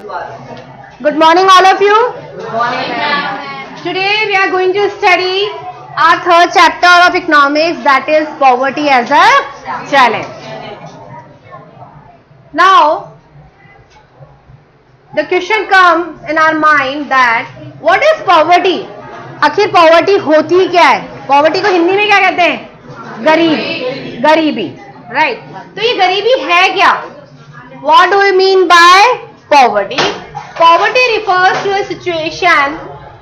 Good morning, all of you. Good morning, ma'am. Today we are going to study our third chapter of economics, that is poverty as a challenge. Now, the question comes in our mind that what is poverty? आखिर poverty होती क्या है? Poverty को हिंदी में क्या कहते हैं? गरीबी, right? तो ये गरीबी है क्या? What do we mean by poverty? Poverty refers to a situation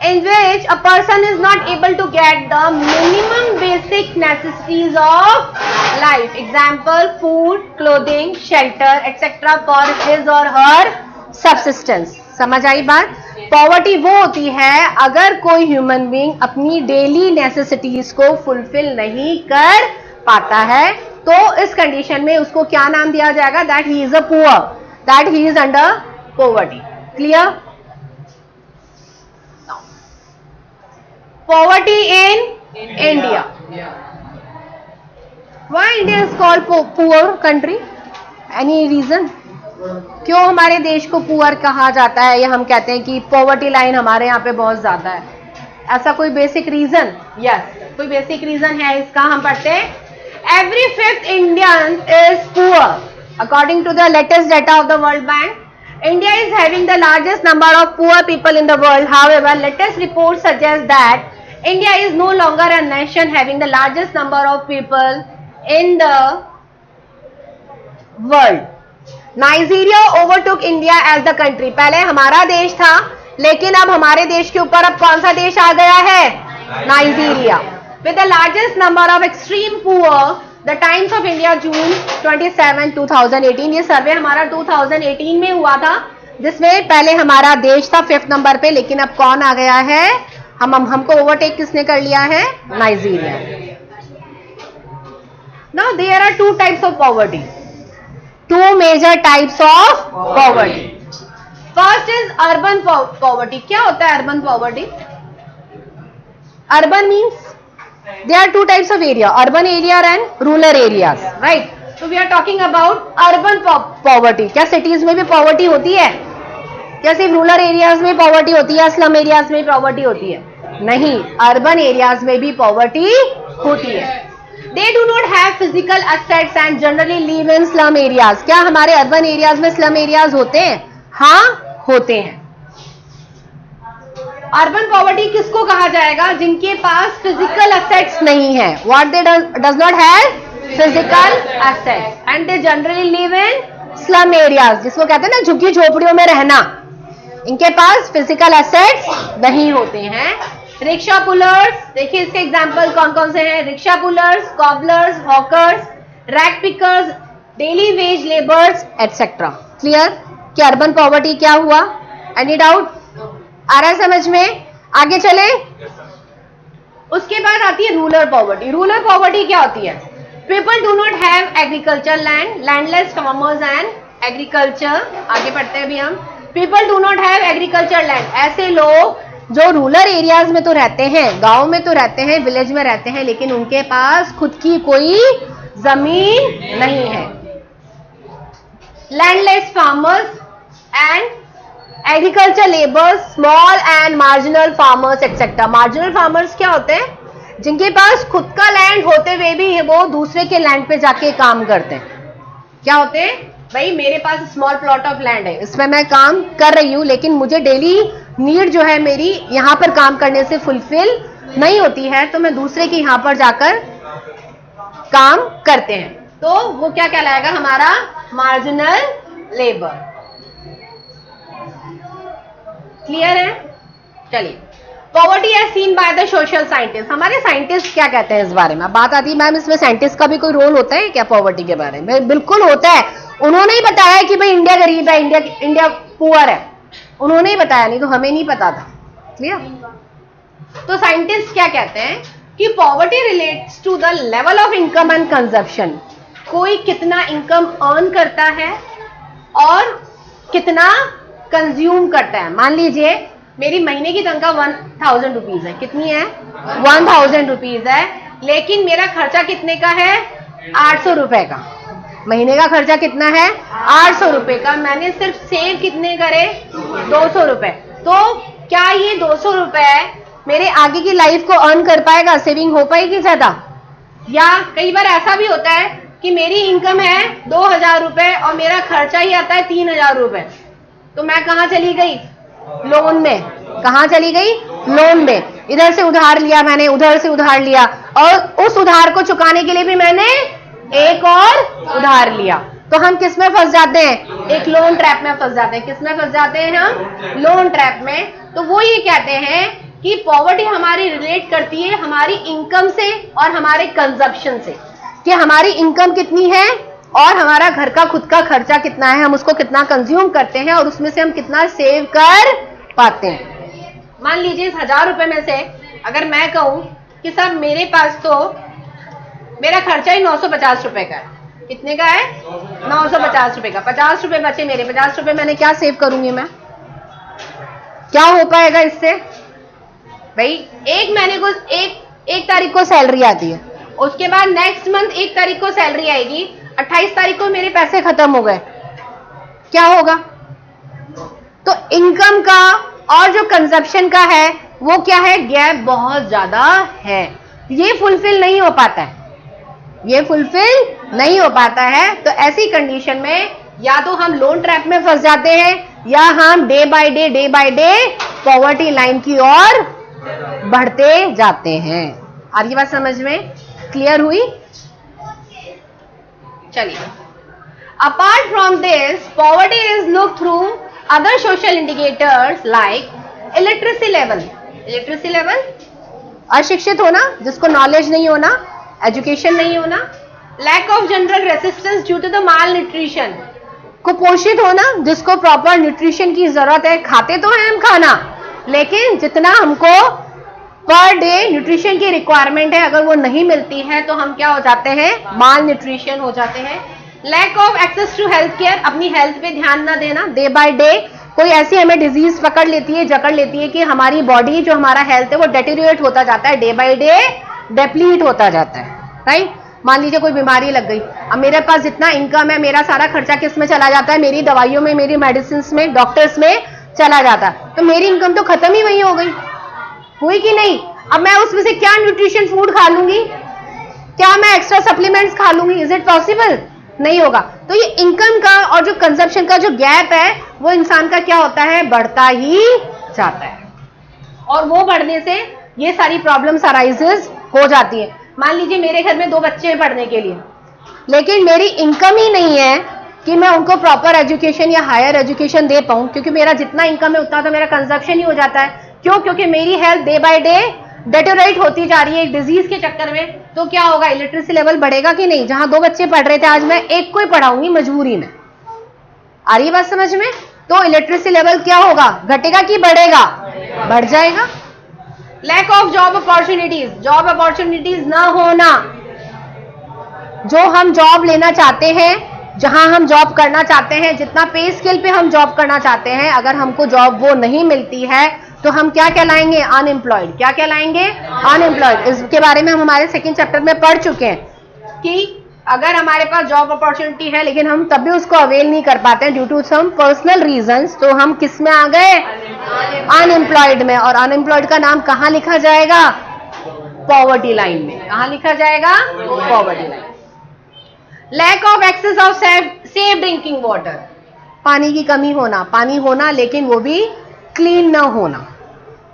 in which a person is not able to get the minimum basic necessities of life. Example, food, clothing, shelter, etc. for his or her subsistence. समझ आई बात? Poverty वो होती है अगर कोई human being अपनी daily necessities को fulfil नहीं कर पाता है, तो इस कंडीशन में उसको क्या नाम दिया जाएगा? That he is a poor, that he is under poverty. Clear? Poverty in India. Why India is called poor country? Any reason? क्यों हमारे देश को पुअर कहा जाता है, या हम कहते हैं कि पॉवर्टी लाइन हमारे यहाँ पे बहुत ज्यादा है? ऐसा कोई बेसिक रीजन? यस, कोई बेसिक रीजन है इसका. हम पढ़ते हैं, every fifth Indian is poor according to the latest data of the World Bank. India is having the largest number of poor people in the world. However, latest reports suggest that India is no longer a nation having the largest number of people in the world. Nigeria overtook India as the country. पहले हमारा देश था, लेकिन अब हमारे देश के ऊपर अब कौन सा देश आ गया है? Nigeria. With the largest number of extreme poor, The Times of India June 27, 2018. ये सर्वे हमारा 2018 में हुआ था, जिसमें पहले हमारा देश था 5th नंबर पे, लेकिन अब कौन आ गया है? हमको ओवरटेक किसने कर लिया है? Nigeria. Now there are two types of poverty. Two major types of poverty. First is urban poverty. क्या होता है urban poverty? Urban means there are two types of area, urban area and rural areas, right? So we are talking about urban poverty. क्या cities में भी poverty होती है? क्या सिर्फ rural areas में poverty होती है, slum areas में poverty होती है? नहीं, urban areas में भी poverty होती है. They do not have physical assets and generally live in slum areas. क्या हमारे urban areas में slum areas होते हैं? हाँ, होते हैं. अर्बन पॉवर्टी किसको कहा जाएगा? जिनके पास फिजिकल एसेट्स नहीं है. What they does not have? Physical assets, and they generally live in slum areas, जिसको कहते हैं ना झुग्गी झोपड़ियों में रहना. इनके पास फिजिकल एसेट्स नहीं होते हैं. रिक्शा पुलर्स, देखिए इसके एग्जांपल कौन कौन से हैं? Rickshaw pullers, cobblers, hawkers, rag pickers, daily wage labours etcetera. Clear कि अर्बन पॉवर्टी क्या हुआ? Any doubt? आ रहा है समझ में? आगे चले. उसके बाद आती है रूरल पॉवर्टी. रूरल पॉवर्टी क्या होती है? People do not have agriculture land, landless farmers and agriculture. आगे पढ़ते हैं अभी हम. People do not have agriculture land. ऐसे लोग जो रूरल एरियाज में तो रहते हैं, गांव में तो रहते हैं, विलेज में रहते हैं, लेकिन उनके पास खुद की कोई जमीन नहीं है. Landless farmers and agriculture labours, small and marginal farmers etcetera. Marginal farmers क्या होते हैं? जिनके पास खुद का लैंड होते हुए भी वो दूसरे के लैंड पे जाके काम करते हैं. क्या होते हैं? भाई मेरे पास स्मॉल प्लॉट ऑफ लैंड है, इसमें मैं काम कर रही हूँ, लेकिन मुझे डेली नीड जो है मेरी यहाँ पर काम करने से फुलफिल नहीं होती है, तो मैं दूसरे के यहाँ पर जाकर काम करते हैं. तो वो क्या कहलाएगा? हमारा मार्जिनल लेबर. क्लियर है? चलिए. Poverty as seen by the social scientist. हमारे साइंटिस्ट क्या कहते हैं इस बारे में? बात आती है मैम, इसमें साइंटिस्ट का भी कोई रोल होता है क्या पॉवर्टी के बारे में? बिल्कुल होता है. उन्होंने ही बताया कि भाई इंडिया गरीब है, इंडिया पुअर है. उन्होंने ही बताया, नहीं तो हमें नहीं पता था. क्लियर? तो साइंटिस्ट क्या कहते हैं कि poverty relates to the level of income and consumption. कोई कितना इनकम अर्न करता है और कितना कंज्यूम करता है. मान लीजिए मेरी महीने की तनख्वाह 1000 रुपीज है. कितनी है? 1000 रुपीज है, लेकिन मेरा खर्चा कितने का है? 800 रुपए का. महीने का खर्चा कितना है 800 रुपए का, मैंने सिर्फ सेव कितने करे 200 रुपए। तो क्या ये 200 रुपए मेरे आगे की लाइफ को अर्न कर पाएगा, सेविंग हो पाएगी ज्यादा? या कई बार ऐसा भी होता है कि मेरी इनकम है 2000 रुपए और मेरा खर्चा ही आता है 3000 रुपए, तो मैं कहाँ चली गई, लोन में। कहाँ चली गई, लोन में। इधर से उधार लिया मैंने, उधर से उधार लिया, और उस उधार को चुकाने के लिए भी मैंने एक और उधार लिया। तो हम किस में फंस जाते हैं, एक लोन ट्रैप में फंस जाते हैं। किस में फंस जाते हैं हम, लोन ट्रैप में। तो वो ये कहते हैं कि पॉवर्टी हमारी रिलेट करती है हमारी इनकम से और हमारे कंजप्शन से, कि हमारी इनकम कितनी है और हमारा घर का खुद का खर्चा कितना है, हम उसको कितना कंज्यूम करते हैं और उसमें से हम कितना सेव कर पाते हैं। मान लीजिए इस 1000 रुपए में से अगर मैं कहूं कि सर मेरे पास तो मेरा खर्चा ही 950 रुपए का है। कितने का है, 950 रुपए का। 50 रुपए बचे मेरे, 50 रुपए मैंने क्या सेव करूंगी मैं, क्या हो पाएगा इससे? भाई एक महीने को एक तारीख को सैलरी आती है, उसके बाद नेक्स्ट मंथ 1 तारीख को सैलरी आएगी, 28 तारीख को मेरे पैसे खत्म हो गए, क्या होगा? तो इनकम का और जो कंजप्शन का है वो क्या है, गैप बहुत ज्यादा है, ये फुलफिल नहीं हो पाता है, ये फुलफिल नहीं हो पाता है। तो ऐसी कंडीशन में या तो हम लोन ट्रैप में फंस जाते हैं या हम day by day poverty line की ओर बढ़ते जाते हैं। आपकी बात समझ में क्लियर हुई? चलिए, apart from this poverty is look through other social indicators like illiteracy level. Illiteracy level, अशिक्षित होना, जिसको नॉलेज नहीं होना, एजुकेशन नहीं होना। Lack of general resistance due to the malnutrition, कुपोषित होना, जिसको प्रॉपर न्यूट्रिशन की जरूरत है। खाते तो हैं हम खाना, लेकिन जितना हमको पर डे न्यूट्रिशन की रिक्वायरमेंट है अगर वो नहीं मिलती है तो हम क्या हो जाते हैं, माल न्यूट्रिशन हो जाते हैं। Lack of access to health care, अपनी हेल्थ पे ध्यान ना देना। डे बाय डे कोई ऐसी हमें डिजीज पकड़ लेती है, जकड़ लेती है कि हमारी बॉडी जो हमारा हेल्थ है वो डेटेरियोरेट होता जाता है, डे बाय डे डेप्लीट होता जाता है, राइट। मान लीजिए कोई बीमारी लग गई, अब मेरे पास जितना इनकम है मेरा सारा खर्चा किस में चला जाता है, मेरी दवाइयों में, मेरी मेडिसिन में, डॉक्टर्स में चला जाता है, तो मेरी इनकम तो खत्म ही वही हो गई, हुई कि नहीं? अब मैं उसमें से क्या न्यूट्रिशन फूड खा लूंगी, क्या मैं एक्स्ट्रा सप्लीमेंट्स खा लूंगी? Is it possible? नहीं होगा। तो ये इनकम का और जो कंजप्शन का जो गैप है वो इंसान का क्या होता है, बढ़ता ही जाता है, और वो बढ़ने से ये सारी प्रॉब्लम्स अराइजेस हो जाती है। मान लीजिए मेरे घर में 2 बच्चे हैं पढ़ने के लिए, लेकिन मेरी इनकम ही नहीं है कि मैं उनको प्रॉपर एजुकेशन या हायर एजुकेशन दे पाऊं, क्योंकि मेरा जितना इनकम है उतना तो मेरा कंजप्शन ही हो जाता है। क्यों? क्योंकि मेरी health day by day deteriorate होती जा रही है एक डिजीज के चक्कर में। तो क्या होगा, इलिटरेसी लेवल बढ़ेगा कि नहीं? जहां 2 बच्चे पढ़ रहे थे आज मैं एक को ही पढ़ाऊंगी मजबूरी में। आ रही बात समझ में? तो इलिटरेसी लेवल क्या होगा, घटेगा कि बढ़ेगा? बढ़ जाएगा। Lack of job opportunities, job opportunities ना होना, जो हम जॉब लेना चाहते हैं, जहां हम जॉब करना चाहते हैं, जितना पे स्केल पे हम जॉब करना चाहते हैं, अगर हमको जॉब वो नहीं मिलती है तो हम क्या कहलाएंगे, अनएम्प्लॉयड। क्या कहलाएंगे, अनएम्प्लॉयड। इसके बारे में हम हमारे 2nd चैप्टर में पढ़ चुके हैं कि अगर हमारे पास जॉब अपॉर्चुनिटी है लेकिन हम तब भी उसको अवेल नहीं कर पाते हैं due to some personal reasons, तो हम किस में आ गए, अनएम्प्लॉयड में। और अनएम्प्लॉयड का नाम कहां लिखा जाएगा, पॉवर्टी लाइन में। कहां लिखा जाएगा, poverty line. Lack of access of safe drinking water, पानी की कमी होना, पानी होना लेकिन वो भी क्लीन ना होना,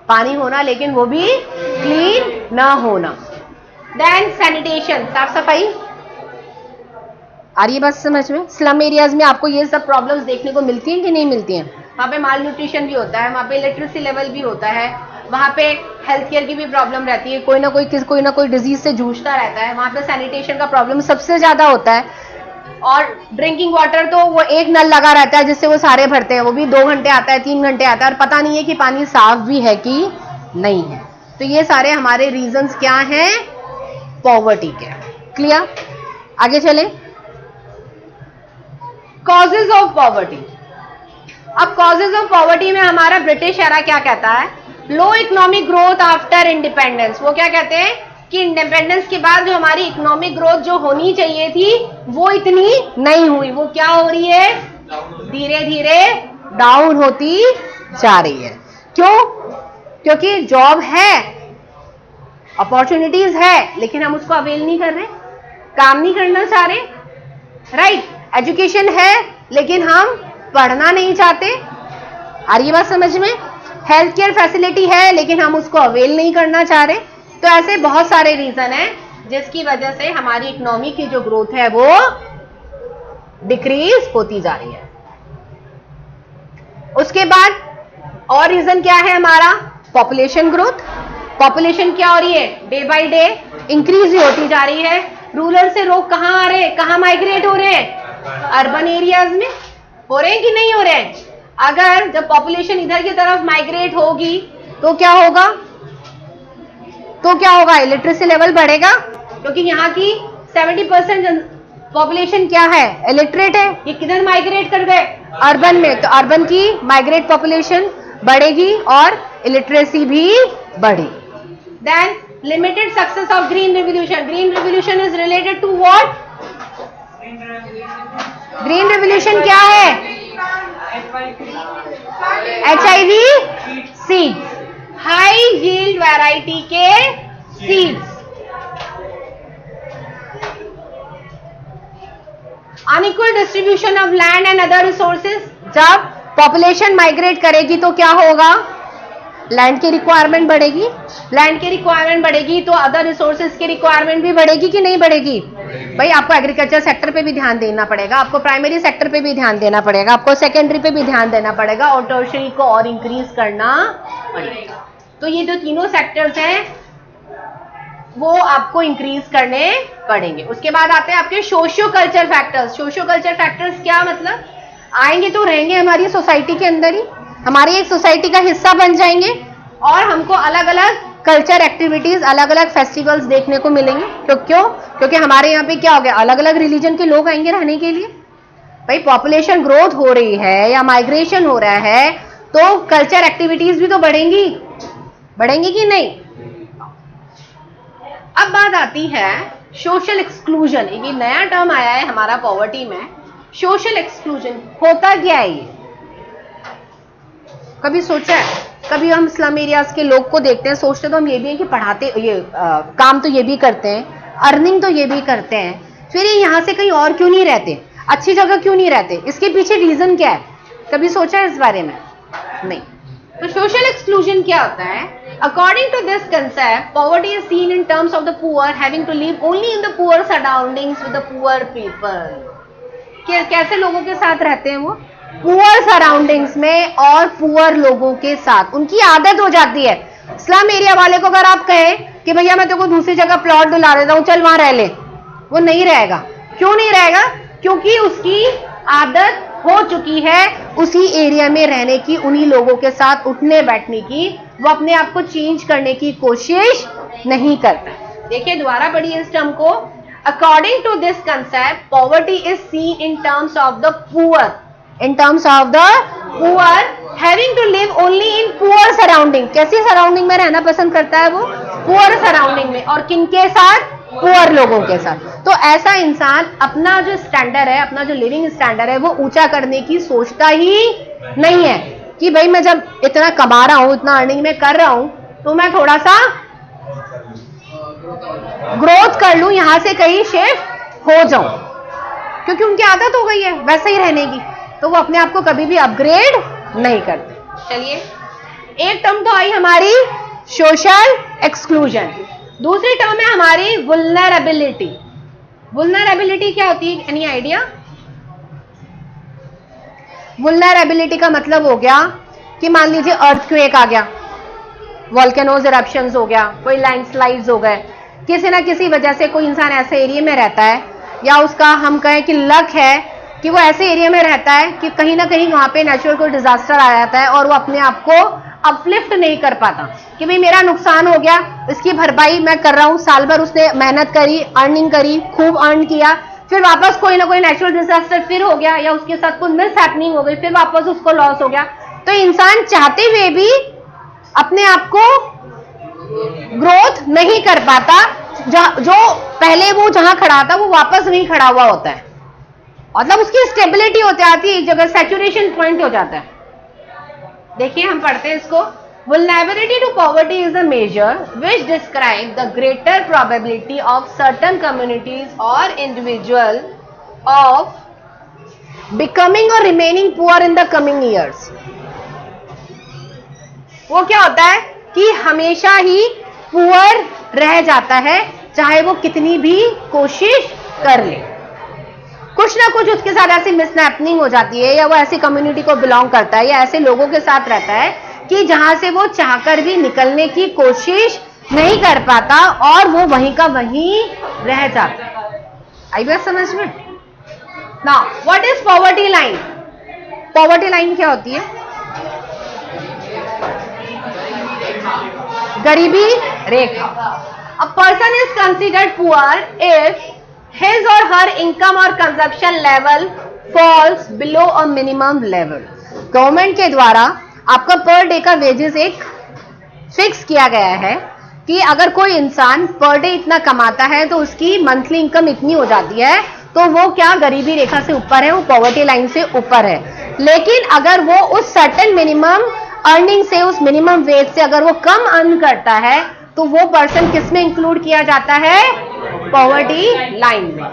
पानी होना लेकिन वो भी क्लीन ना होना। देन सैनिटेशन, साफ सफाई। आ रही है बात समझ में? स्लम एरियाज में आपको ये सब प्रॉब्लम्स देखने को मिलती हैं कि नहीं मिलती हैं? वहाँ पे माल न्यूट्रिशन भी होता है, वहाँ पे लिटरेसी लेवल भी होता है, वहाँ पे हेल्थ केयर की भी प्रॉब्लम रहती है, कोई ना कोई डिजीज से जूझता रहता है, वहाँ पे सैनिटेशन का प्रॉब्लम सबसे ज्यादा होता है। और ड्रिंकिंग वाटर तो वो एक नल लगा रहता है जिससे वो सारे भरते हैं, वो भी 2 घंटे आता है, 3 घंटे आता है, और पता नहीं है कि पानी साफ भी है कि नहीं है। तो ये सारे हमारे रीजंस क्या हैं, पॉवर्टी के। क्लियर? आगे चले। Causes of poverty. अब कॉजेज ऑफ पॉवर्टी में हमारा ब्रिटिश एरा क्या कहता है, low economic growth after independence. वो क्या कहते हैं, कि इंडिपेंडेंस के बाद जो हमारी इकोनॉमिक ग्रोथ जो होनी चाहिए थी वो इतनी नहीं हुई। वो क्या हो रही है? धीरे धीरे डाउन होती जा रही है। क्यों? क्योंकि जॉब है, अपॉर्चुनिटीज है, लेकिन हम उसको अवेल नहीं कर रहे, काम नहीं करना चाह रहे, राइट? एजुकेशन है लेकिन हम पढ़ना नहीं चाहते। आ रही बात समझ में? हेल्थ केयर फैसिलिटी है लेकिन हम उसको अवेल नहीं करना चाह रहे। तो ऐसे बहुत सारे रीजन है जिसकी वजह से हमारी इकोनॉमी की जो ग्रोथ है वो डिक्रीज होती जा रही है। उसके बाद और रीजन क्या है हमारा? Population growth. पॉपुलेशन क्या हो रही है? डे बाय डे इंक्रीज ही होती जा रही है। रूरल से लोग कहां आ रहे हैं, कहां माइग्रेट हो रहे हैं? अर्बन एरियाज में हो रहे हैं कि नहीं हो रहे हैं? अगर जब पॉपुलेशन इधर की तरफ माइग्रेट होगी तो क्या होगा? इलिटरेसी लेवल बढ़ेगा, क्योंकि यहाँ की 70% पॉपुलेशन क्या है? इलिटरेट है। ये किधर माइग्रेट कर गए? अर्बन में। तो अर्बन की माइग्रेट पॉपुलेशन बढ़ेगी और इलिटरेसी भी बढ़ेगी। Then limited success of green revolution. Green revolution is related to what? Green revolution क्या है? HIV seeds, high yield variety के seeds. Unequal distribution of land and other resources. जब population migrate करेगी तो क्या होगा? लैंड की रिक्वायरमेंट बढ़ेगी। लैंड की रिक्वायरमेंट बढ़ेगी तो अदर रिसोर्सेज की रिक्वायरमेंट भी बढ़ेगी कि नहीं बढ़ेगी? भाई आपको एग्रीकल्चर सेक्टर पे भी ध्यान देना पड़ेगा, आपको प्राइमरी सेक्टर पे भी ध्यान देना पड़ेगा, आपको सेकेंडरी पे भी ध्यान देना पड़ेगा और टर्शियरी को और इंक्रीज करना पड़ेगा। तो ये जो तीनों सेक्टर्स हैं वो आपको इंक्रीज करने पड़ेंगे। उसके बाद आते हैं आपके socio culture factors. Socio culture factors क्या मतलब? आएंगे तो रहेंगे हमारी सोसाइटी के अंदर ही, हमारी एक सोसाइटी का हिस्सा बन जाएंगे और हमको अलग अलग कल्चर एक्टिविटीज, अलग अलग फेस्टिवल्स देखने को मिलेंगे। तो क्यों? क्योंकि हमारे यहाँ पे क्या हो गया? अलग अलग रिलीजन के लोग आएंगे रहने के लिए। भाई पॉपुलेशन ग्रोथ हो रही है या माइग्रेशन हो रहा है तो कल्चर एक्टिविटीज भी तो बढ़ेंगी, बढ़ेंगी कि नहीं? अब बात आती है सोशल एक्सक्लूजन। ये नया टर्म आया है हमारा पॉवर्टी में। सोशल एक्सक्लूजन होता क्या है ये? कभी सोचा है? कभी हम स्लम एरियाज के लोग को देखते हैं, सोचते तो हम ये भी हैं कि पढ़ाते काम तो ये भी करते हैं, अर्निंग तो ये भी करते हैं, फिर ये यहाँ से कहीं और क्यों नहीं रहते, अच्छी जगह क्यों नहीं रहते? इसके पीछे रीजन क्या है? कभी सोचा है इस बारे में? नहीं। तो सोशल एक्सक्लूजन क्या होता है? According to this concept, poverty is seen in terms of the poor having to live only in the poor surroundings with the poor people. कैसे लोगों के साथ रहते हैं वो? पुअर सराउंडिंग्स में और पुअर लोगों के साथ। उनकी आदत हो जाती है। स्लम एरिया वाले को अगर आप कहें कि भैया मैं तेरे को दूसरी जगह प्लॉट दिला देता हूं, चल वहां रह ले, वो नहीं रहेगा। क्यों नहीं रहेगा? क्योंकि उसकी आदत हो चुकी है उसी एरिया में रहने की, उन्हीं लोगों के साथ उठने बैठने की। वो अपने आप को चेंज करने की कोशिश नहीं करता। देखिए दोबारा पढ़िए इस टर्म को। According to this concept, poverty is seen in terms of the poor, in terms of the poor having to live only in poor surrounding। कैसी सराउंडिंग में रहना पसंद करता है वो? पुअर सराउंडिंग में। और किनके साथ? पुअर लोगों के साथ। तो ऐसा इंसान अपना जो स्टैंडर्ड है, अपना जो लिविंग स्टैंडर्ड है वो ऊंचा करने की सोचता ही नहीं है कि भाई मैं जब इतना कमा रहा हूं, इतना अर्निंग में कर रहा हूं तो मैं थोड़ा सा ग्रोथ कर लूं, यहां से कहीं शिफ्ट हो जाऊं, क्योंकि उनकी आदत हो गई है वैसे ही रहने की। तो वो अपने आप को कभी भी अपग्रेड नहीं करते। चलिए, एक टर्म तो आई हमारी सोशल एक्सक्लूजन। दूसरी टर्म है हमारी वुल्नरेबिलिटी। वुल्नरेबिलिटी क्या होती है? Any idea? वुल्नरेबिलिटी का मतलब हो गया कि मान लीजिए अर्थक्वेक आ गया, वोल्केनोज इरप्शंस हो गया, कोई लैंडस्लाइड्स हो गए, किसी ना किसी वजह से कोई इंसान ऐसे एरिया में रहता है या उसका हम कहें कि लक है कि वो ऐसे एरिया में रहता है कि कहीं ना कहीं वहां पे नेचुरल कोई डिजास्टर आ जाता है और वो अपने आप को अपलिफ्ट नहीं कर पाता कि भाई मेरा नुकसान हो गया, इसकी भरपाई मैं कर रहा हूँ। साल भर उसने मेहनत करी, अर्निंग करी, खूब अर्न किया, फिर वापस कोई ना कोई नेचुरल डिजास्टर फिर हो गया या उसके साथ कुछ मिस हैपनिंग हो गई, फिर वापस उसको लॉस हो गया। तो इंसान चाहते हुए भी अपने आप को ग्रोथ नहीं कर पाता, जो पहले वो जहां खड़ा था वो वापस नहीं खड़ा हुआ होता है, मतलब उसकी स्टेबिलिटी होती आती है एक जगह, सैचुरेशन पॉइंट हो जाता है। देखिए हम पढ़ते हैं इसको। Vulnerability to poverty is a measure which describes the greater probability of certain communities or individual of becoming or remaining poor in the coming years. वो क्या होता है कि हमेशा ही पुअर रह जाता है, चाहे वो कितनी भी कोशिश कर ले। कुछ ना कुछ उसके साथ ऐसी मिसहैपनिंग हो जाती है, या वो ऐसी कम्युनिटी को बिलोंग करता है, या ऐसे लोगों के साथ रहता है कि जहां से वो चाहकर भी निकलने की कोशिश नहीं कर पाता और वो वहीं का वहीं रह जाता है। आई बात समझ में? Now what is poverty line? Poverty line क्या होती है? गरीबी रेखा। A person is considered poor if his or her income or consumption level falls below a minimum level. Government के द्वारा आपका पर डे का वेजेस एक फिक्स किया गया है कि अगर कोई इंसान पर डे इतना कमाता है तो उसकी मंथली इनकम इतनी हो जाती है, तो वो क्या गरीबी रेखा से ऊपर है, वो पॉवर्टी लाइन से ऊपर है। लेकिन अगर वो उस सर्टेन मिनिमम अर्निंग से, उस मिनिमम वेज से अगर वो कम अर्न करता है, तो वो पर्सन किस में इंक्लूड किया जाता है? पॉवर्टी लाइन में।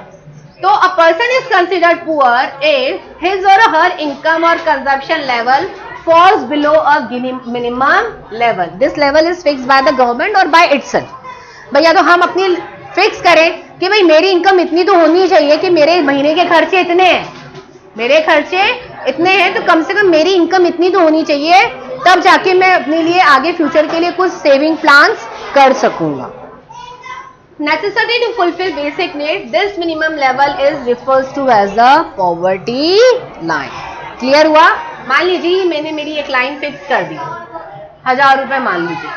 तो अ person is considered poor if his और हर इनकम और consumption level falls below a minimum level. This level is fixed by the government और बाय इटसेल्फ। भैया तो हम अपनी फिक्स करें कि भाई मेरी इनकम इतनी तो होनी चाहिए कि मेरे महीने के खर्चे इतने हैं, मेरे खर्चे इतने हैं, तो कम से कम मेरी इनकम इतनी तो होनी चाहिए, तब जाके मैं अपने लिए आगे फ्यूचर के लिए कुछ सेविंग प्लान्स कर सकूंगा। Necessity to fulfill basic needs, this minimum level is refers to as the poverty line. Clear हुआ? मान लीजिए मैंने मेरी एक लाइन फिक्स कर दी, 1000 रुपए मान लीजिए।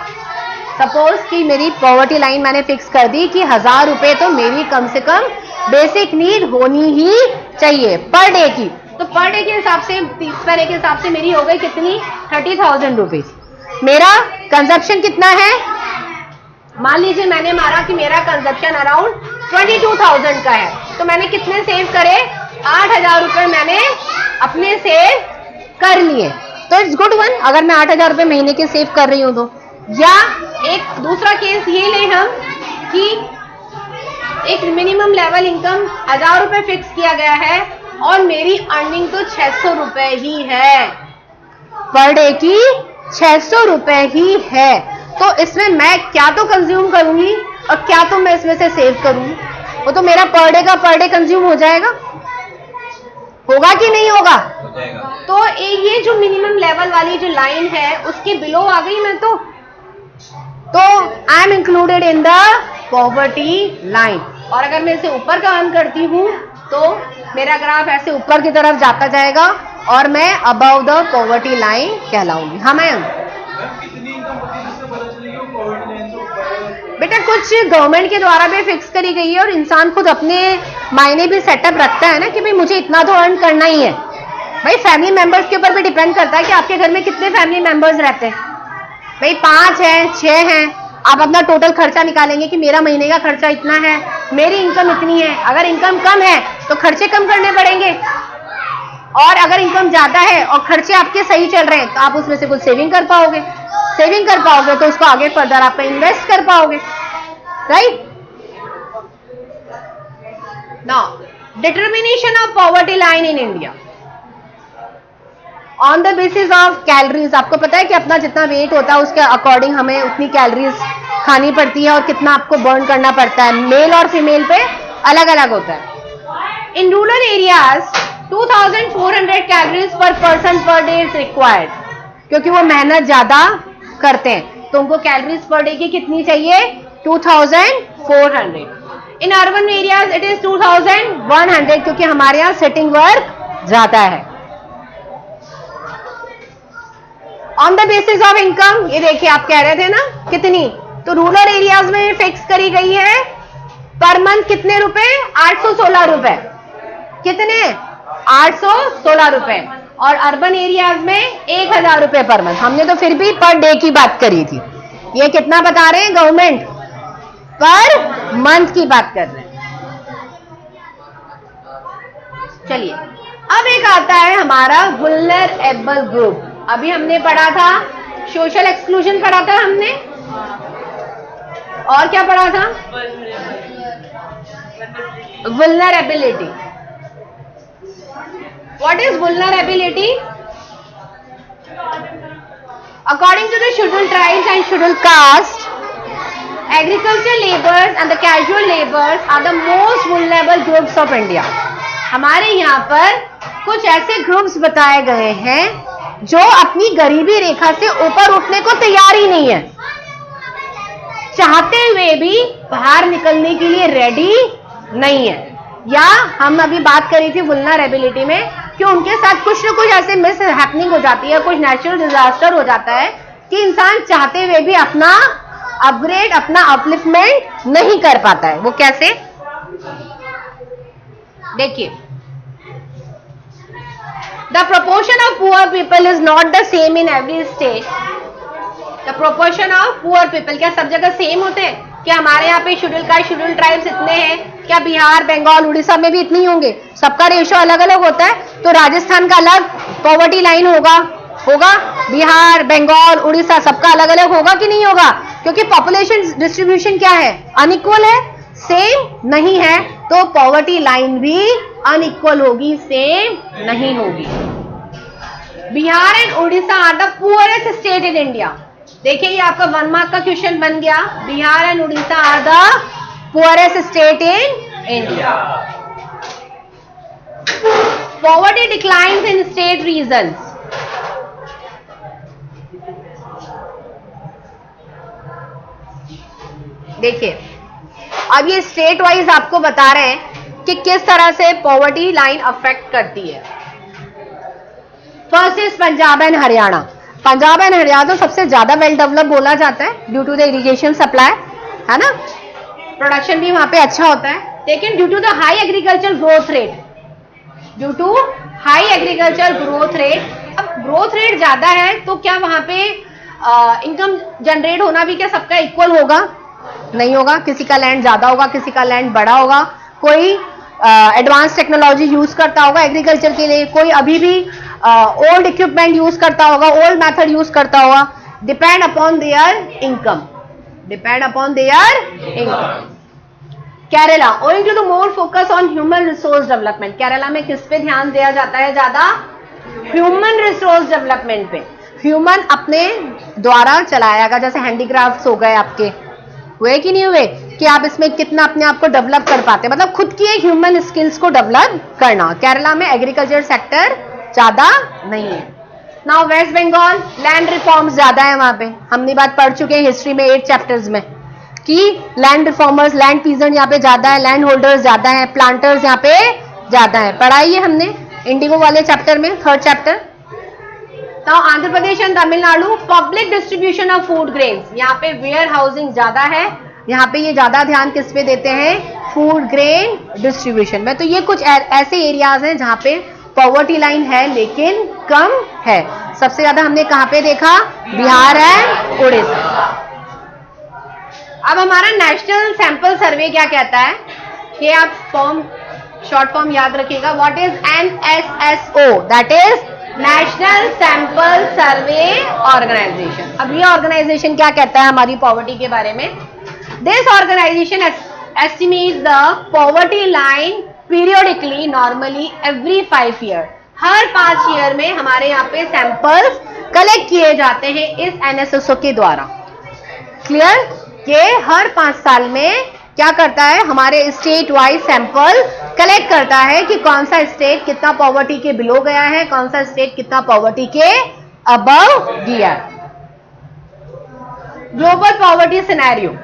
सपोज कि मेरी पॉवर्टी लाइन मैंने फिक्स कर दी कि 1000 रुपए तो मेरी कम से कम बेसिक नीड होनी ही चाहिए पर डे की। तो पर डे के हिसाब से, 30 पर डे के हिसाब से मेरी हो गई कितनी? 30,000 रुपीज। मेरा कंजप्शन कितना है? मान लीजिए मैंने मारा कि मेरा कंजप्शन अराउंड 22,000 का है, तो मैंने कितने सेव करे? 8,000 रुपए मैंने अपने सेव कर लिए। तो इट्स गुड वन अगर मैं 8,000 रुपए महीने के सेव कर रही हूं तो। या एक दूसरा केस ये ले हम कि एक मिनिमम लेवल इनकम 1000 रुपए फिक्स किया गया है और मेरी अर्निंग तो 600 रुपए ही है, पर डे की 600 रुपए ही है। तो इसमें मैं क्या तो कंज्यूम करूंगी और क्या तो मैं इसमें से सेव करूंगी, वो तो मेरा पर डे का पर डे कंज्यूम हो जाएगा, होगा कि नहीं होगा? तो ये जो मिनिमम लेवल वाली जो लाइन है उसके बिलो आ गई मैं तो I am included in the poverty line. और अगर मैं इसे ऊपर का अर्न करती हूं तो मेरा ग्राफ ऐसे ऊपर की तरफ जाता जाएगा और मैं अबव द पॉवर्टी लाइन कहलाऊंगी। हाँ मैम, बेटा कुछ गवर्नमेंट के द्वारा भी फिक्स करी गई है और इंसान खुद अपने मायने भी सेटअप रखता है ना कि भाई मुझे इतना तो अर्न करना ही है। भाई फैमिली मेंबर्स के ऊपर भी डिपेंड करता है कि आपके घर में कितने फैमिली मेंबर्स रहते हैं। भाई 5 हैं, 6 हैं, आप अपना टोटल खर्चा निकालेंगे कि मेरा महीने का खर्चा इतना है, मेरी इनकम इतनी है। अगर इनकम कम है तो खर्चे कम करने पड़ेंगे, और अगर इनकम ज्यादा है और खर्चे आपके सही चल रहे हैं तो आप उसमें से कुछ सेविंग कर पाओगे, सेविंग कर पाओगे तो उसको आगे फर्दर आप इन्वेस्ट कर पाओगे, right? Now determination of poverty line in India on the basis of calories. आपको पता है कि अपना जितना वेट होता है उसके अकॉर्डिंग हमें उतनी कैलोरीज खानी पड़ती है और कितना आपको बर्न करना पड़ता है। मेल और फीमेल पे अलग अलग होता है। इन रूरल एरियाज 2400 कैलोरीज पर पर्सन पर डे इज रिक्वायर्ड, क्योंकि वो मेहनत ज्यादा करते हैं तो उनको कैलोरीज पर डे की कितनी चाहिए? 2400। In urban areas it is 2100, क्योंकि हमारे यहाँ सिटिंग वर्क ज्यादा है। On the basis of income, ये देखिए आप कह रहे थे ना कितनी, तो रूरल एरियाज में फिक्स करी गई है पर मंथ कितने रुपए? 816 रुपए। कितने? 816 रुपए। और अर्बन एरियाज में 1000 रुपए पर मंथ। हमने तो फिर भी पर डे की बात करी थी, ये कितना बता रहे हैं गवर्नमेंट? पर मंथ की बात कर रहे हैं। चलिए अब एक आता है हमारा वुल्नरेबल ग्रुप। अभी हमने पढ़ा था सोशल एक्सक्लूजन पढ़ा था हमने, और क्या पढ़ा था? Vulnerability. What is vulnerability? According to the scheduled tribes and scheduled caste, agricultural laborers and the casual laborers are the most vulnerable groups of India. हमारे यहाँ पर कुछ ऐसे ग्रुप्स बताए गए हैं जो अपनी गरीबी रेखा से ऊपर उठने को तैयार ही नहीं है, चाहते हुए भी बाहर निकलने के लिए रेडी नहीं है। या हम अभी बात करी थी वुल्नरेबिलिटी में कि उनके साथ कुछ न कुछ ऐसे मिस हैपनिंग हो जाती है, कुछ नेचुरल डिजास्टर हो जाता है कि इंसान चाहते हुए भी अपना अपग्रेड, अपना अपलिफ्टमेंट नहीं कर पाता है। वो कैसे? देखिए, the proportion of poor people is not the same in every state. The proportion of poor people क्या सब जगह सेम होते हैं? क्या हमारे यहाँ पे शेड्यूल कास्ट, शेड्यूल ट्राइब्स इतने हैं? क्या बिहार, बंगाल, उड़ीसा में भी इतने ही होंगे? सबका रेशियो अलग अलग होता है। तो राजस्थान का अलग पॉवर्टी लाइन होगा, बिहार, बंगाल, उड़ीसा सबका अलग अलग होगा कि नहीं होगा? क्योंकि पॉपुलेशन डिस्ट्रीब्यूशन क्या है? अनइक्वल है, सेम नहीं है, तो पॉवर्टी लाइन भी अनइक्वल होगी, सेम नहीं होगी। Bihar and Orissa are the poorest state in India. देखिए, ये आपका 1 मार्क का क्वेश्चन बन गया। Bihar and Orissa are the poorest state in India. Poverty declines in state regions. देखिए, अब ये स्टेट वाइज आपको बता रहे हैं कि किस तरह से पॉवर्टी लाइन अफेक्ट करती है। First is Punjab and Haryana. Punjab and Haryana तो सबसे ज्यादा वेल डेवलप बोला जाता है due to the irrigation supply, है ना? प्रोडक्शन भी वहां पे अच्छा होता है, लेकिन due to the high agriculture growth rate, due to high agriculture growth rate, अब ग्रोथ रेट ज्यादा है तो क्या वहां पे इनकम जनरेट होना भी क्या सबका इक्वल होगा? नहीं होगा। किसी का लैंड ज्यादा होगा, किसी का लैंड बड़ा होगा, कोई एडवांस टेक्नोलॉजी यूज करता होगा एग्रीकल्चर के लिए, कोई अभी भी ओल्ड इक्विपमेंट यूज करता होगा, ओल्ड मेथड यूज करता होगा। Depend upon their income, depend upon their income. Kerala, owing to the more focus on human resource development. Kerala में किस पे ध्यान दिया जाता है ज्यादा? ह्यूमन रिसोर्स डेवलपमेंट पे। ह्यूमन अपने द्वारा चलाया गया, जैसे हैंडीक्राफ्ट्स हो गए आपके, हुए कि नहीं हुए, कि आप इसमें कितना अपने आप को डेवलप कर पाते हैं, मतलब खुद की एक ह्यूमन स्किल्स को डेवलप करना। केरला में एग्रीकल्चर सेक्टर ज्यादा नहीं है। Now West Bengal, land reforms ज्यादा है वहां पे। हमने बात पढ़ चुके हैं हिस्ट्री में 8 चैप्टर्स में कि लैंड रिफॉर्मर्स, लैंड पीजेंट यहाँ पे ज्यादा है, लैंड होल्डर्स ज्यादा है, प्लांटर्स यहाँ पे ज्यादा है। पढ़ाई है हमने इंडिगो वाले चैप्टर में, 3rd chapter. Now Andhra Pradesh and Tamil Nadu, public distribution of food grains. यहाँ पे वेयर हाउसिंग ज्यादा है, यहाँ पे ये ज्यादा ध्यान किस पे देते हैं? फूड ग्रेन डिस्ट्रीब्यूशन में। तो ये कुछ ऐसे एरियाज हैं जहाँ पे पॉवर्टी लाइन है लेकिन कम है। सबसे ज्यादा हमने कहाँ पे देखा? बिहार एंड उड़ीसा। अब हमारा नेशनल सैंपल सर्वे क्या कहता है? ये आप फॉर्म, शॉर्ट फॉर्म याद रखिएगा। What is NSSO? That is national sample survey organisation. अब ये ऑर्गेनाइजेशन क्या कहता है हमारी पॉवर्टी के बारे में? This organisation estimates the poverty line periodically, normally every 5 year। हर 5 ईयर में हमारे यहाँ पे सैंपल्स कलेक्ट किए जाते हैं इस NSSO के द्वारा। क्लियर? ये हर 5 साल में क्या करता है? हमारे स्टेट वाइज सैंपल कलेक्ट करता है कि कौन सा स्टेट कितना पॉवर्टी के बिलो गया है, कौन सा स्टेट कितना पॉवर्टी के अबव गया। Global poverty scenario.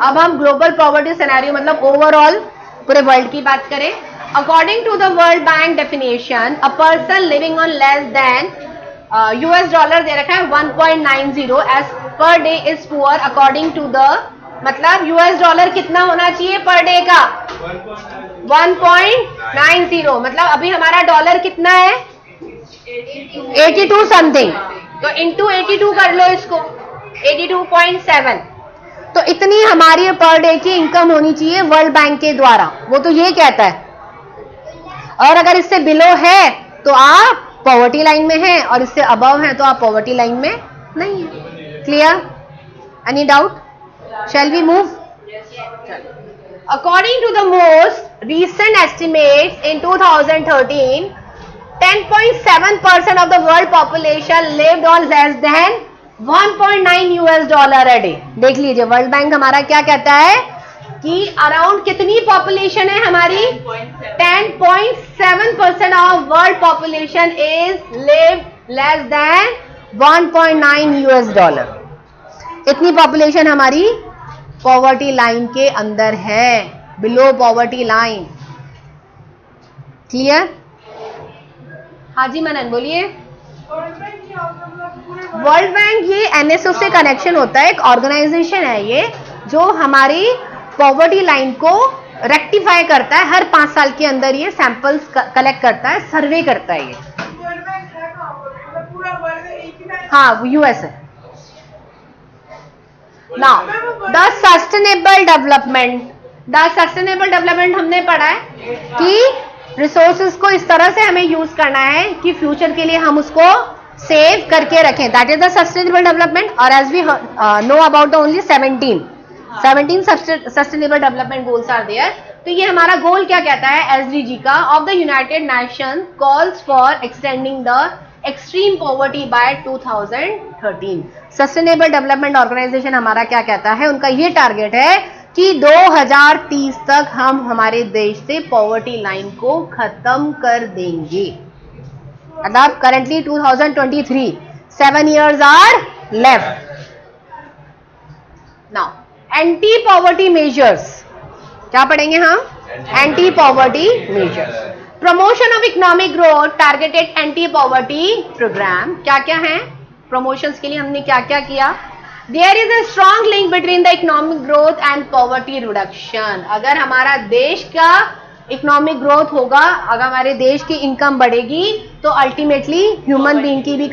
अब हम ग्लोबल पॉवर्टी सिनेरियो मतलब ओवरऑल पूरे वर्ल्ड की बात करें। According to the World Bank definition, a person living on less than $, दे रखा है 1.90 as per day is poor according to the, मतलब $, कितना होना चाहिए पर डे का? 1.90। मतलब अभी हमारा डॉलर कितना है? 82 समथिंग, तो इंटू 82 कर लो इसको। 82.7। तो इतनी हमारी पर डे की इनकम होनी चाहिए वर्ल्ड बैंक के द्वारा, वो तो ये कहता है। और अगर इससे बिलो है तो आप पॉवर्टी लाइन में हैं, और इससे अबव है तो आप पॉवर्टी लाइन में नहीं है। Clear? Any doubt? Shall we move? According to the most recent estimates in 2013, 10.7% of the world population lived on less than 1.9 US$ a day। देख लीजिए वर्ल्ड बैंक हमारा क्या कहता है कि अराउंड कितनी पॉपुलेशन है हमारी? 10.7% of world population is live less than 1.9 US$। इतनी पॉपुलेशन हमारी पॉवर्टी लाइन के अंदर है, बिलो पॉवर्टी लाइन। क्लियर? हाँ जी मनन बोलिए। वर्ल्ड बैंक ये एनएसओ से कनेक्शन होता है, एक ऑर्गेनाइजेशन है ये जो हमारी पॉवर्टी लाइन को रेक्टिफाई करता है। हर 5 साल के अंदर ये सैंपल्स कलेक्ट करता है, सर्वे करता है ये। हाँ यूएस है। नाउ द सस्टेनेबल डेवलपमेंट हमने पढ़ा है कि रिसोर्सेज को इस तरह से हमें यूज करना है कि फ्यूचर के लिए हम उसको सेव करके रखें। That is the sustainable development. और as we know about the only 17 sustainable development goals are there. तो ये हमारा गोल क्या कहता है एसडीजी का, of the United Nation calls for extending the extreme poverty by 2013। Sustainable development organisation हमारा क्या कहता है, उनका ये टारगेट है कि 2030 तक हम हमारे देश से पॉवर्टी लाइन को खत्म कर देंगे। मतलब currently 2023, 7 years are left. Now anti poverty measures क्या पढ़ेंगे हम? Anti poverty measures. Promotion of economic growth, targeted anti poverty programme. क्या क्या है प्रमोशंस के लिए हमने क्या क्या किया? There is a strong link between the economic growth and poverty reduction. अगर हमारा देश का इकोनॉमिक ग्रोथ होगा, अगर हमारे देश की इनकम बढ़ेगी तो अल्टीमेटली ह्यूमन बीइंग की भी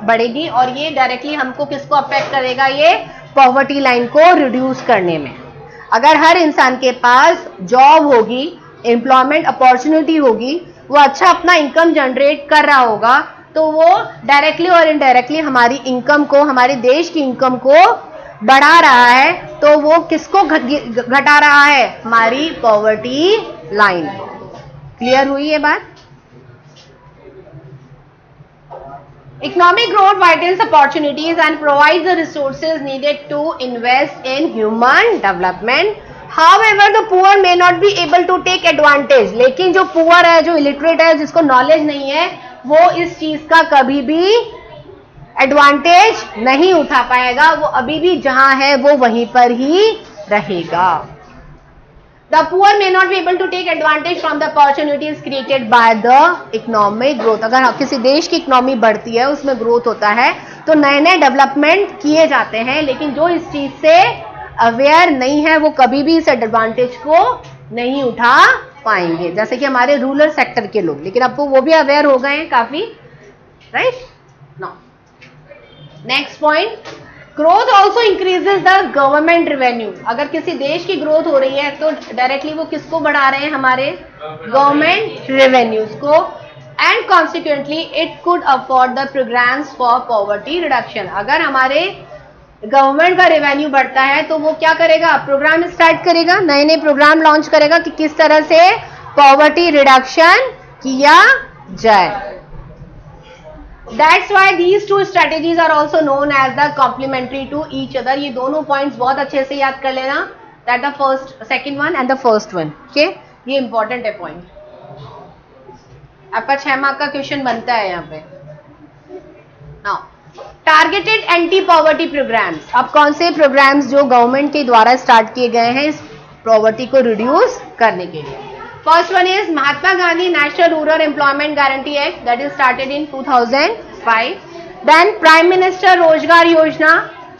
बढ़ेगी, और ये डायरेक्टली हमको किसको अफेक्ट करेगा? ये पॉवर्टी लाइन को रिड्यूस करने में। अगर हर इंसान के पास जॉब होगी, एम्प्लॉयमेंट अपॉर्चुनिटी होगी, वो अच्छा अपना इनकम जनरेट कर रहा होगा, तो वो डायरेक्टली और इनडायरेक्टली हमारी इनकम को, हमारे देश की इनकम को बढ़ा रहा है। तो वो किसको घटा रहा है? हमारी पॉवर्टी लाइन। क्लियर हुई ये बात? Economic growth widens opportunities and provides the resources needed to invest in human development. However, the poor may not be able to take advantage. लेकिन जो पुअर है, जो इलिटरेट है, जिसको नॉलेज नहीं है, वो इस चीज का कभी भी एडवांटेज नहीं उठा पाएगा। वो अभी भी जहां है वो वहीं पर ही रहेगा। The poor may not be able to take advantage from the opportunities created by the economic growth. अगर किसी देश की इकोनॉमी बढ़ती है, उसमें ग्रोथ होता है, तो नए नए डेवलपमेंट किए जाते हैं, लेकिन जो इस चीज से अवेयर नहीं है वो कभी भी इस एडवांटेज को नहीं उठा पाएंगे। जैसे कि हमारे रूरल सेक्टर के लोग, लेकिन अब वो भी अवेयर हो गए हैं काफी, right? Now next point, growth also increases the government revenue. अगर किसी देश की ग्रोथ हो रही है तो डायरेक्टली वो किसको बढ़ा रहे हैं? हमारे गवर्नमेंट रेवेन्यूज को। And consequently it could afford the programmes for poverty reduction. अगर हमारे गवर्नमेंट का रेवेन्यू बढ़ता है तो वो क्या करेगा? प्रोग्राम स्टार्ट करेगा, नए नए प्रोग्राम लॉन्च करेगा कि किस तरह से पॉवर्टी रिडक्शन किया जाए। That's why these two strategies are also known as the complementary to each other. ये दोनों पॉइंट्स बहुत अच्छे से याद कर लेना। That the first, second one and the first one. Okay? ये इंपॉर्टेंट है पॉइंट। आपका 6 मार्क का क्वेश्चन बनता है यहाँ पे। Now, targeted anti poverty programmes. अब कौन से प्रोग्राम्स जो गवर्नमेंट के द्वारा स्टार्ट किए गए हैं इस पॉवर्टी को रिड्यूस करने के लिए? First one is Mahatma Gandhi National Rural Employment Guarantee Act, that is started in 2005. Then Prime Minister रोजगार योजना,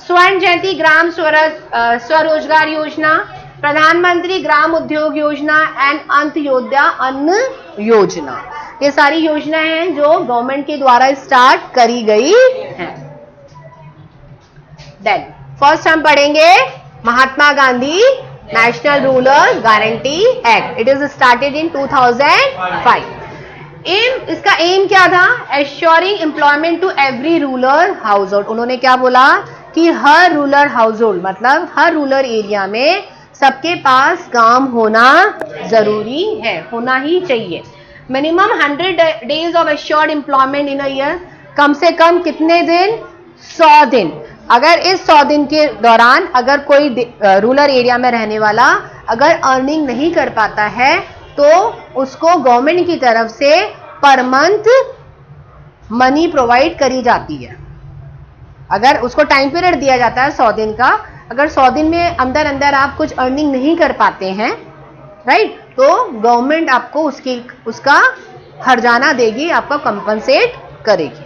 स्वर्ण जयंती ग्राम स्वरोजगार योजना, प्रधानमंत्री ग्राम उद्योग योजना एंड अंत्योदय अन्न योजना। ये सारी योजनाएं हैं जो गवर्नमेंट के द्वारा स्टार्ट करी गई हैं। देन फर्स्ट हम पढ़ेंगे Mahatma Gandhi national rural guarantee act. It is started in 2005. इसका एम क्या था? Assuring employment to every rural household. उन्होंने क्या बोला कि हर रूरल हाउस होल्ड मतलब हर रूरल एरिया में सबके पास काम होना जरूरी है, होना ही चाहिए. Minimum 100 days of assured employment in a year. कम से कम कितने दिन? 100 दिन. अगर इस 100 दिन के दौरान अगर कोई रूरल एरिया में रहने वाला अगर अर्निंग नहीं कर पाता है तो उसको गवर्नमेंट की तरफ से पर मंथ मनी प्रोवाइड करी जाती है. अगर उसको टाइम पीरियड दिया जाता है 100 दिन का. अगर 100 दिन में अंदर अंदर आप कुछ अर्निंग नहीं कर पाते हैं, राइट, तो गवर्नमेंट आपको उसका हर्जाना देगी, आपको कंपनसेट करेगी.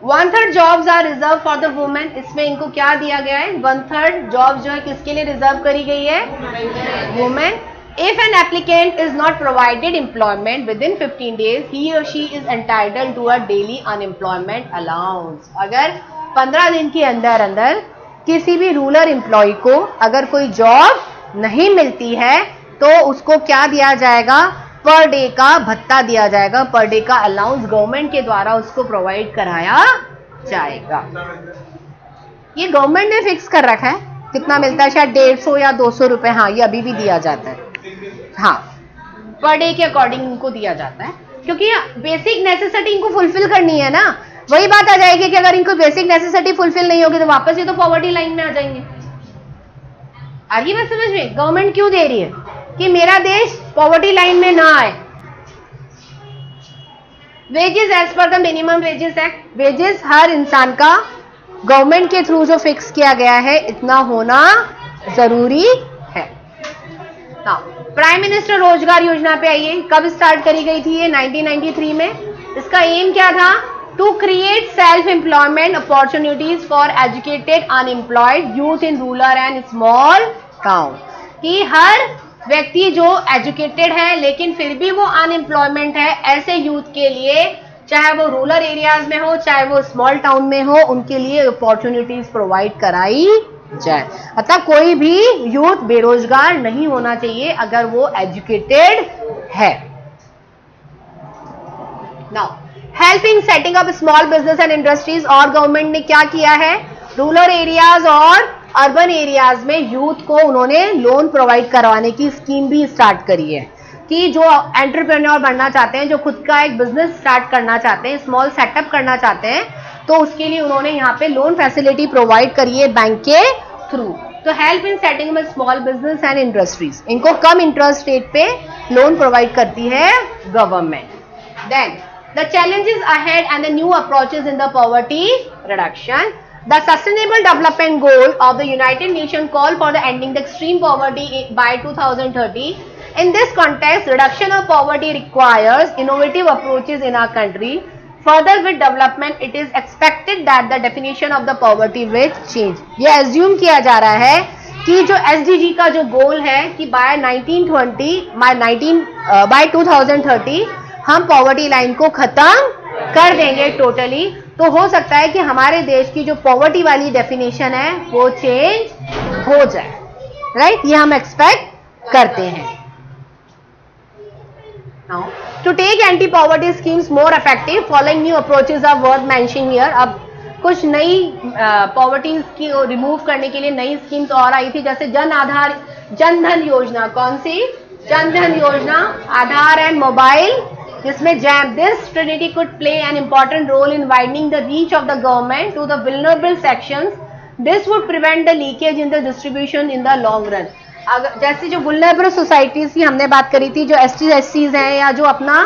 1/3 jobs are reserve for the women. इसमें इनको क्या दिया गया है? 1/3 जॉब जो है किसके लिए रिजर्व करी गई है? Women. If an applicant is not provided employment within 15 days, he or she is entitled to a daily unemployment allowance. अगर 15 दिन के अंदर अंदर किसी भी रूरल एम्प्लॉय को अगर कोई जॉब नहीं मिलती है तो उसको क्या दिया जाएगा? पर डे का भत्ता दिया जाएगा, पर डे का अलाउंस गवर्नमेंट के द्वारा उसको प्रोवाइड कराया जाएगा. ये गवर्नमेंट ने फिक्स कर रखा है. कितना मिलता है? शायद 150 या 200 रुपए. हाँ, ये अभी भी दिया जाता है. हाँ, पर डे के अकॉर्डिंग इनको दिया जाता है क्योंकि बेसिक नेसेसिटी इनको फुलफिल करनी है ना. वही बात आ जाएगी कि अगर इनको बेसिक नेसेसिटी फुलफिल नहीं होगी तो वापस ये तो पॉवर्टी लाइन में आ जाएंगे. आ रही बात समझ में? गवर्नमेंट क्यों दे रही है कि मेरा देश पॉवर्टी लाइन में ना आए. Wages as per the minimum wages act. Wages हर इंसान का गवर्नमेंट के थ्रू जो फिक्स किया गया है इतना होना जरूरी है. प्राइम मिनिस्टर रोजगार योजना पे आइए. कब स्टार्ट करी गई थी ये? 1993 में. इसका एम क्या था? To create self employment opportunities for educated unemployed youth in rural and small town. कि हर व्यक्ति जो एजुकेटेड है लेकिन फिर भी वो अनएम्प्लॉयमेंट है, ऐसे यूथ के लिए, चाहे वो रूरल एरियाज में हो चाहे वो स्मॉल टाउन में हो, उनके लिए अपॉर्चुनिटीज प्रोवाइड कराई जाए. मतलब कोई भी यूथ बेरोजगार नहीं होना चाहिए अगर वो एजुकेटेड है. Now helping setting up small business and industries. और गवर्नमेंट ने क्या किया है? रूरल एरियाज और अर्बन एरियाज में यूथ को उन्होंने लोन प्रोवाइड करवाने की स्कीम भी स्टार्ट करी है कि जो एंटरप्रेन्योर बनना चाहते हैं, जो खुद का एक बिजनेस स्टार्ट करना चाहते हैं, स्मॉल सेटअप करना चाहते हैं, तो उसके लिए उन्होंने यहाँ पे लोन फैसिलिटी प्रोवाइड करी है बैंक के थ्रू. तो हेल्प इन सेटिंग में स्मॉल बिजनेस एंड इंडस्ट्रीज, इनको कम इंटरेस्ट रेट पे लोन प्रोवाइड करती है government. Then the challenges ahead and the new approaches in the poverty reduction. The Sustainable Development Goal of the United Nations call for the ending the extreme poverty by 2030. In this context, reduction of poverty requires innovative approaches in our country. Further with development, it is expected that the definition of the poverty will change. ये assume किया जा रहा है कि जो SDG का जो गोल है कि by 2030 हम पॉवर्टी लाइन को खत्म कर देंगे टोटली. तो हो सकता है कि हमारे देश की जो पॉवर्टी वाली डेफिनेशन है वो चेंज हो जाए, राइट? ये हम एक्सपेक्ट करते हैं. Now, to take anti-poverty schemes more effective, following new approaches are worth mentioning here. अब कुछ नई पॉवर्टी की रिमूव करने के लिए नई स्कीम्स और आई थी, जैसे जन धन योजना. कौन सी? जन धन योजना. आधार एंड मोबाइल, जिसमें this trinity could play an important role in widening the reach of the government to the vulnerable sections. This would prevent the leakage in the distribution in the long run. जैसे जो vulnerable societies की हमने बात करी थी, जो STs हैं या जो अपना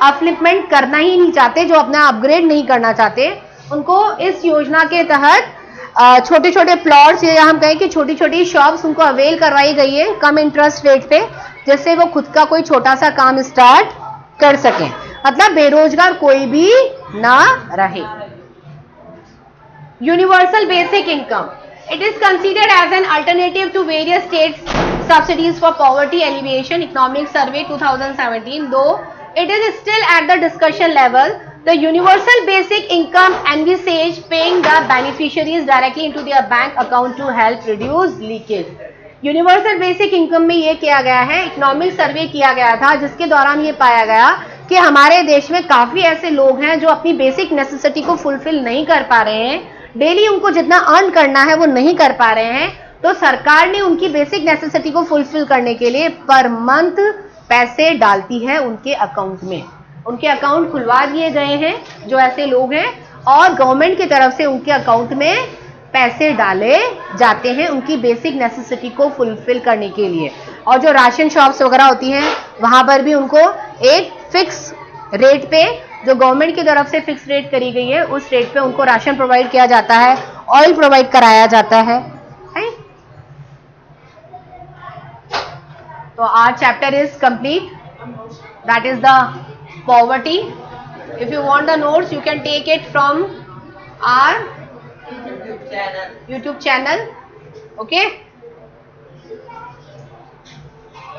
अपलिफ्टमेंट करना ही नहीं चाहते, जो अपना अपग्रेड नहीं करना चाहते, उनको इस योजना के तहत छोटे छोटे प्लॉट्स या हम कहें कि छोटी छोटी शॉप्स उनको अवेल करवाई गई है कम इंटरेस्ट रेट पे, जिससे वो खुद का कोई छोटा सा काम स्टार्ट कर सकें. मतलब बेरोजगार कोई भी ना रहे. Universal basic income. It is considered as an alternative to various state subsidies for poverty alleviation. Economic Survey 2017. Though it is still at the discussion level, The universal basic income envisage paying the beneficiaries directly into their bank account to help reduce leakage. Universal basic income में ये किया गया है, economic survey किया गया था जिसके दौरान ये पाया गया कि हमारे देश में काफी ऐसे लोग हैं जो अपनी बेसिक नेसेसिटी को फुलफिल नहीं कर पा रहे हैं, डेली उनको जितना अर्न करना है वो नहीं कर पा रहे हैं, तो सरकार ने उनकी बेसिक नेसेसिटी को फुलफिल करने के लिए पर मंथ पैसे डालती है उनके अकाउंट में। उनके अकाउंट खुलवा दिए गए हैं जो ऐसे लोग हैं, और गवर्नमेंट की तरफ से उनके अकाउंट में पैसे डाले जाते हैं उनकी बेसिक नेसेसिटी को फुलफिल करने के लिए। और जो राशन शॉप्स वगैरह होती हैं वहां पर भी उनको एक फिक्स रेट पे, जो गवर्नमेंट की तरफ से फिक्स रेट करी गई है, उस रेट पे उनको राशन प्रोवाइड किया जाता है, ऑयल प्रोवाइड कराया जाता है। तो our chapter is complete. That is the poverty. If you want the notes, you can take it from our YouTube channel. Okay?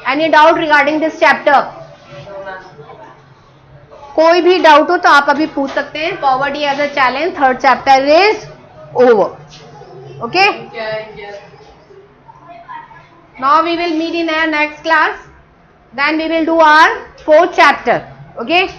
Any doubt regarding this chapter? कोई भी doubt हो तो आप अभी पूछ सकते हैं। Poverty as a challenge, third chapter is over. Okay? Now we will meet in our next class. Then we will do our fourth chapter. Okay?